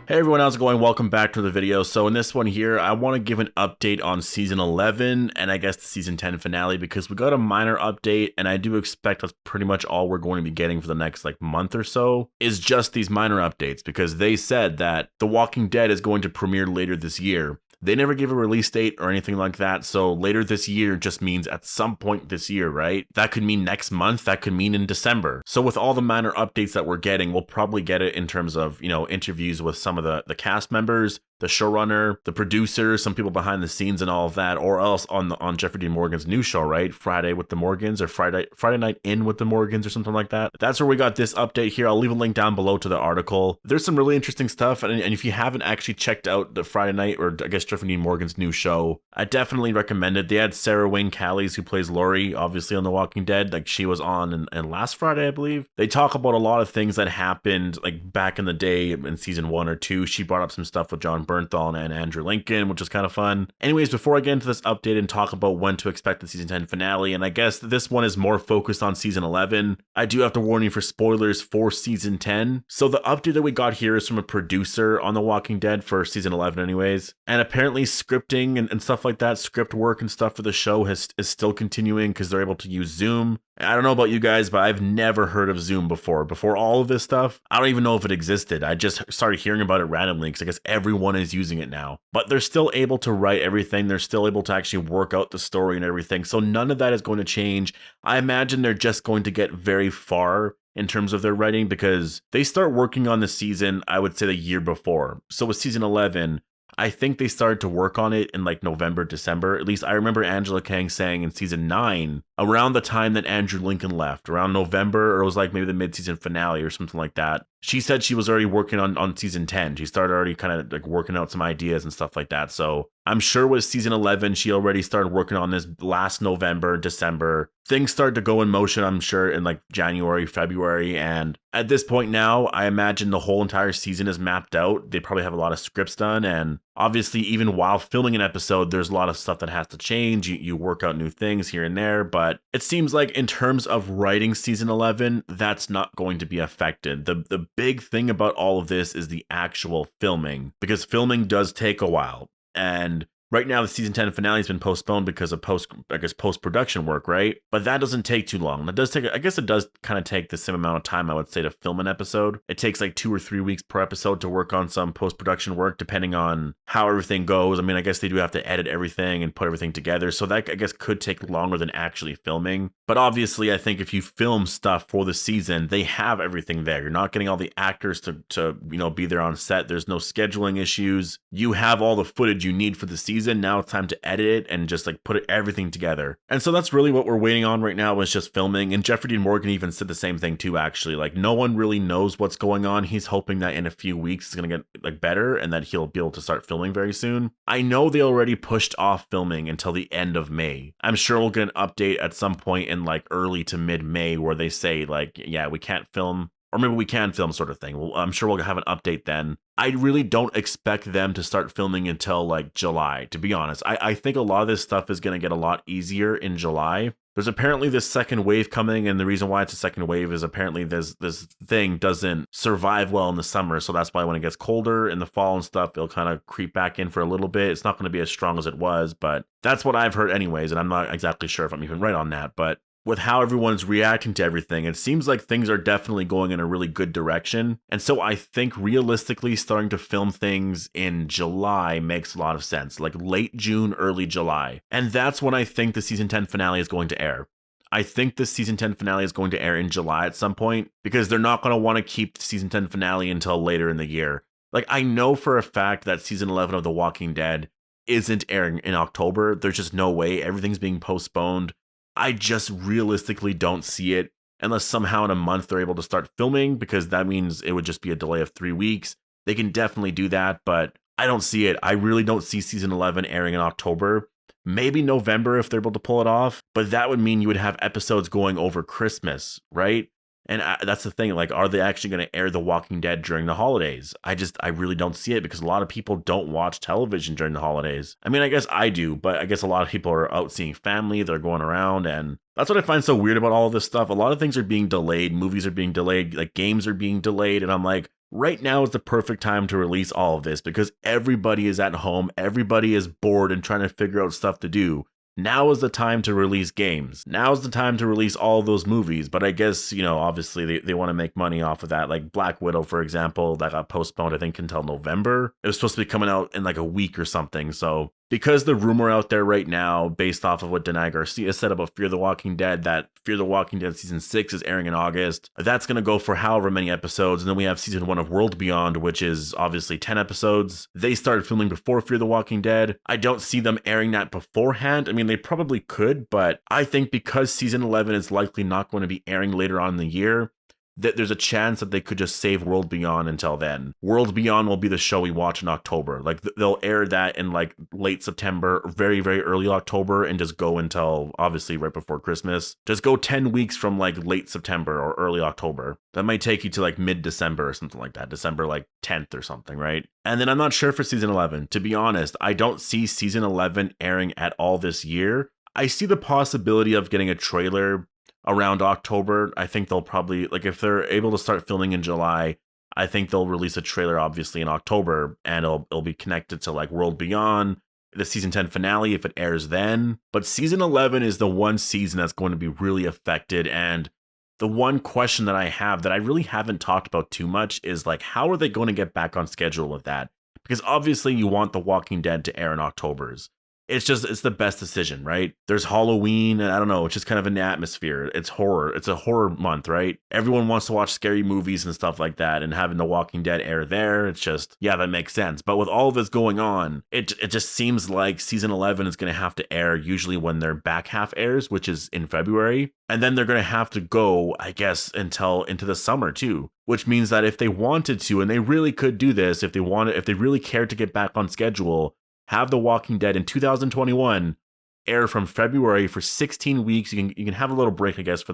Hey everyone, how's it going? Welcome back to the video. So in this one here, I want to give an update on season 11 and I guess the season 10 finale because we got a minor update and I do expect that's pretty much all we're going to be getting for the next month or so is just these minor updates because they said that The Walking Dead is going to premiere later this year. They never give a release date or anything like that, so later this year just means at some point this year, right? That could mean next month, that could mean in December. So with all the minor updates that we're getting, we'll probably get it in terms of, interviews with some of the cast members, the showrunner, the producers, some people behind the scenes and all of that, or else on Jeffrey Dean Morgan's new show, right? Friday with the Morgans or Friday Night In with the Morgans or something like that. That's where we got this update here. I'll leave a link down below to the article. There's some really interesting stuff, and if you haven't actually checked out the Friday Night, or I guess Jeffrey Dean Morgan's new show, I definitely recommend it. They had Sarah Wayne Callies, who plays Lori, obviously on The Walking Dead. She was on in last Friday, I believe. They talk about a lot of things that happened back in the day in season 1 or 2. She brought up some stuff with John Bernthal and Andrew Lincoln, which is kind of fun. Anyways, before I get into this update and talk about when to expect the season 10 finale, and I guess this one is more focused on season 11, I do have to warn you for spoilers for season 10. So the update that we got here is from a producer on The Walking Dead for season 11 anyways, and apparently scripting and stuff like that, script work and stuff for the show is still continuing because they're able to use Zoom. I don't know about you guys, but I've never heard of Zoom before. Before all of this stuff, I don't even know if it existed. I just started hearing about it randomly because I guess everyone is using it now. But they're still able to write everything. They're still able to actually work out the story and everything. So none of that is going to change. I imagine they're just going to get very far in terms of their writing because they start working on the season, I would say the year before. So with season 11, I think they started to work on it in November, December. At least I remember Angela Kang saying in season 9, around the time that Andrew Lincoln left, around November, or it was maybe the mid-season finale or something like that. She said she was already working on season 10. She started already kind of working out some ideas and stuff like that. So I'm sure with season 11, she already started working on this last November, December. Things started to go in motion, I'm sure, in January, February. And at this point now, I imagine the whole entire season is mapped out. They probably have a lot of scripts done. And obviously, even while filming an episode, there's a lot of stuff that has to change. You work out new things here and there. But it seems like in terms of writing season 11, that's not going to be affected. The big thing about all of this is the actual filming, because filming does take a while. And right now, the season 10 finale has been postponed because of post-production work, right? But that doesn't take too long. That does take, I guess it does kind of take the same amount of time, I would say, to film an episode. It takes 2 or 3 weeks per episode to work on some post-production work, depending on how everything goes. I mean, I guess they do have to edit everything and put everything together. So that, I guess, could take longer than actually filming. But obviously, I think if you film stuff for the season, they have everything there. You're not getting all the actors to be there on set. There's no scheduling issues. You have all the footage you need for the season. Now it's time to edit it and just put everything together. And so that's really what we're waiting on right now, is just filming. And Jeffrey Dean Morgan even said the same thing too, actually. No one really knows what's going on. He's hoping that in a few weeks it's gonna get better and that he'll be able to start filming very soon. I know they already pushed off filming until the end of May. I'm sure we'll get an update at some point in early to mid-May where they say yeah, we can't film, or maybe we can film, sort of thing. Well, I'm sure we'll have an update then. I really don't expect them to start filming until July, to be honest. I think a lot of this stuff is going to get a lot easier in July. There's apparently this second wave coming, and the reason why it's a second wave is apparently this thing doesn't survive well in the summer, so that's why when it gets colder in the fall and stuff, it'll kind of creep back in for a little bit. It's not going to be as strong as it was, but that's what I've heard anyways, and I'm not exactly sure if I'm even right on that, but with how everyone's reacting to everything, it seems like things are definitely going in a really good direction. And so I think realistically starting to film things in July makes a lot of sense, late June, early July. And that's when I think the season 10 finale is going to air. I think the season 10 finale is going to air in July at some point because they're not going to want to keep the season 10 finale until later in the year. I know for a fact that season 11 of The Walking Dead isn't airing in October. There's just no way. Everything's being postponed. I just realistically don't see it unless somehow in a month they're able to start filming, because that means it would just be a delay of 3 weeks. They can definitely do that, but I don't see it. I really don't see season 11 airing in October. Maybe November if they're able to pull it off, but that would mean you would have episodes going over Christmas, right? And that's the thing, are they actually going to air The Walking Dead during the holidays? I really don't see it because a lot of people don't watch television during the holidays. I mean, I guess I do, but I guess a lot of people are out seeing family, they're going around, and that's what I find so weird about all of this stuff. A lot of things are being delayed, movies are being delayed, games are being delayed, and I'm right now is the perfect time to release all of this because everybody is at home, everybody is bored and trying to figure out stuff to do. Now is the time to release games. Now is the time to release all those movies. But I guess, obviously they want to make money off of that. Like Black Widow, for example, that got postponed, I think, until November. It was supposed to be coming out in like a week or something. So because the rumor out there right now, based off of what Danai Garcia said about Fear the Walking Dead, that Fear the Walking Dead season 6 is airing in August, that's going to go for however many episodes. And then we have season 1 of World Beyond, which is obviously 10 episodes. They started filming before Fear the Walking Dead. I don't see them airing that beforehand. I mean, they probably could, but I think because season 11 is likely not going to be airing later on in the year, that there's a chance that they could just save World Beyond until then. World Beyond will be the show we watch in October. Like they'll air that in like late September, very, very early October, and just go until obviously right before Christmas. Just go 10 weeks from like late September or early October. That might take you to like mid-December or something like that. December like 10th or something, right? And then I'm not sure for season 11. To be honest, I don't see season 11 airing at all this year. I see the possibility of getting a trailer around October. I think they'll probably, like, if they're able to start filming in July, I think they'll release a trailer obviously in October, and it'll be connected to like World Beyond, the season 10 finale if it airs then. But season 11 is the one season that's going to be really affected, and the one question that I have that I really haven't talked about too much is like, how are they going to get back on schedule with that? Because obviously you want The Walking Dead to air in October's. It's the best decision, right? There's Halloween, and I don't know, it's just kind of in the atmosphere. It's horror. It's a horror month, right? Everyone wants to watch scary movies and stuff like that, and having The Walking Dead air there, it's just, yeah, that makes sense. But with all of this going on, it just seems like season 11 is going to have to air usually when their back half airs, which is in February. And then they're going to have to go, I guess, until into the summer too, which means that if they wanted to, and they really could do this, if they really cared to get back on schedule, have The Walking Dead in 2021 air from February for 16 weeks. You can have a little break, I guess,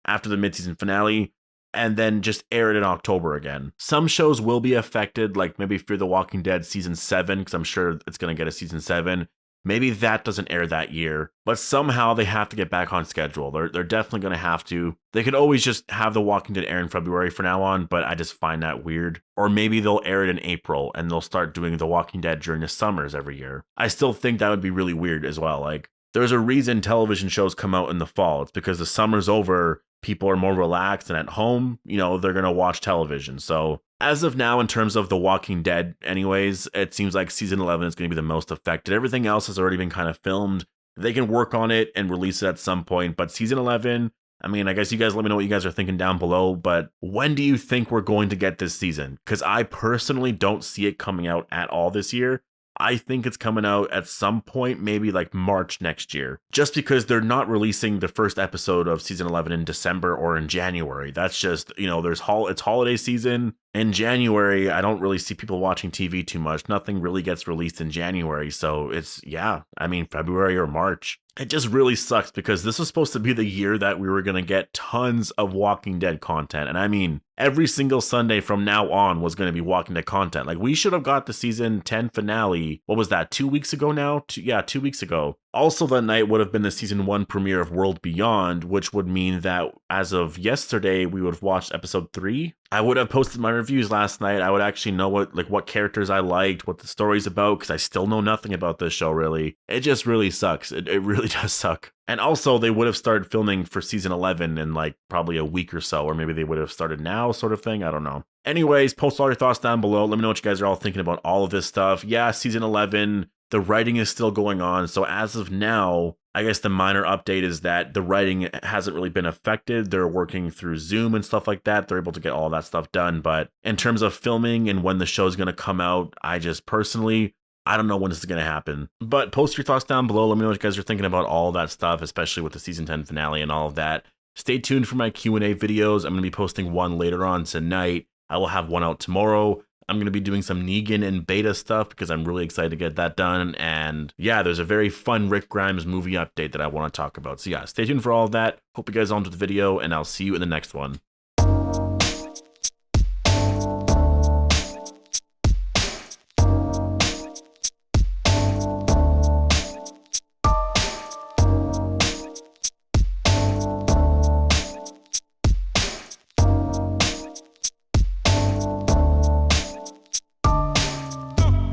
after the midseason finale, and then just air it in October again. Some shows will be affected, like maybe Fear the Walking Dead season 7, because I'm sure it's going to get a season 7. Maybe that doesn't air that year, but somehow they have to get back on schedule. They're definitely going to have to. They could always just have The Walking Dead air in February from now on, but I just find that weird. Or maybe they'll air it in April and they'll start doing The Walking Dead during the summers every year. I still think that would be really weird as well. Like, there's a reason television shows come out in the fall. It's because the summer's over, people are more relaxed and at home, they're going to watch television. So as of now, in terms of The Walking Dead, anyways, it seems like season 11 is going to be the most affected. Everything else has already been kind of filmed. They can work on it and release it at some point. But season 11, I mean, I guess you guys let me know what you guys are thinking down below. But when do you think we're going to get this season? Because I personally don't see it coming out at all this year. I think it's coming out at some point, maybe like March next year, just because they're not releasing the first episode of season 11 in December or in January. That's just, it's holiday season. In January, I don't really see people watching TV too much. Nothing really gets released in January. So February or March. It just really sucks because this was supposed to be the year that we were going to get tons of Walking Dead content. And I mean, every single Sunday from now on was going to be Walking Dead content. Like, we should have got the season 10 finale. What was that? 2 weeks ago now? 2 weeks ago. Also, that night would have been the season 1 premiere of World Beyond, which would mean that as of yesterday, we would have watched episode 3. I would have posted my reviews last night. I would actually know what characters I liked, what the story's about, because I still know nothing about this show, really. It just really sucks. It really does suck. And also, they would have started filming for season 11 in like probably a week or so, or maybe they would have started now, sort of thing. I don't know. Anyways, post all your thoughts down below. Let me know what you guys are all thinking about all of this stuff. Yeah, season 11, the writing is still going on. So as of now, I guess the minor update is that the writing hasn't really been affected. They're working through Zoom and stuff like that. They're able to get all that stuff done. But in terms of filming and when the show is going to come out, I don't know when this is going to happen. But post your thoughts down below. Let me know what you guys are thinking about all that stuff, especially with the season 10 finale and all of that. Stay tuned for my Q&A videos. I'm going to be posting one later on tonight. I will have one out tomorrow. I'm going to be doing some Negan and Beta stuff because I'm really excited to get that done. And yeah, there's a very fun Rick Grimes movie update that I want to talk about. So yeah, stay tuned for all of that. Hope you guys all enjoyed the video, and I'll see you in the next one.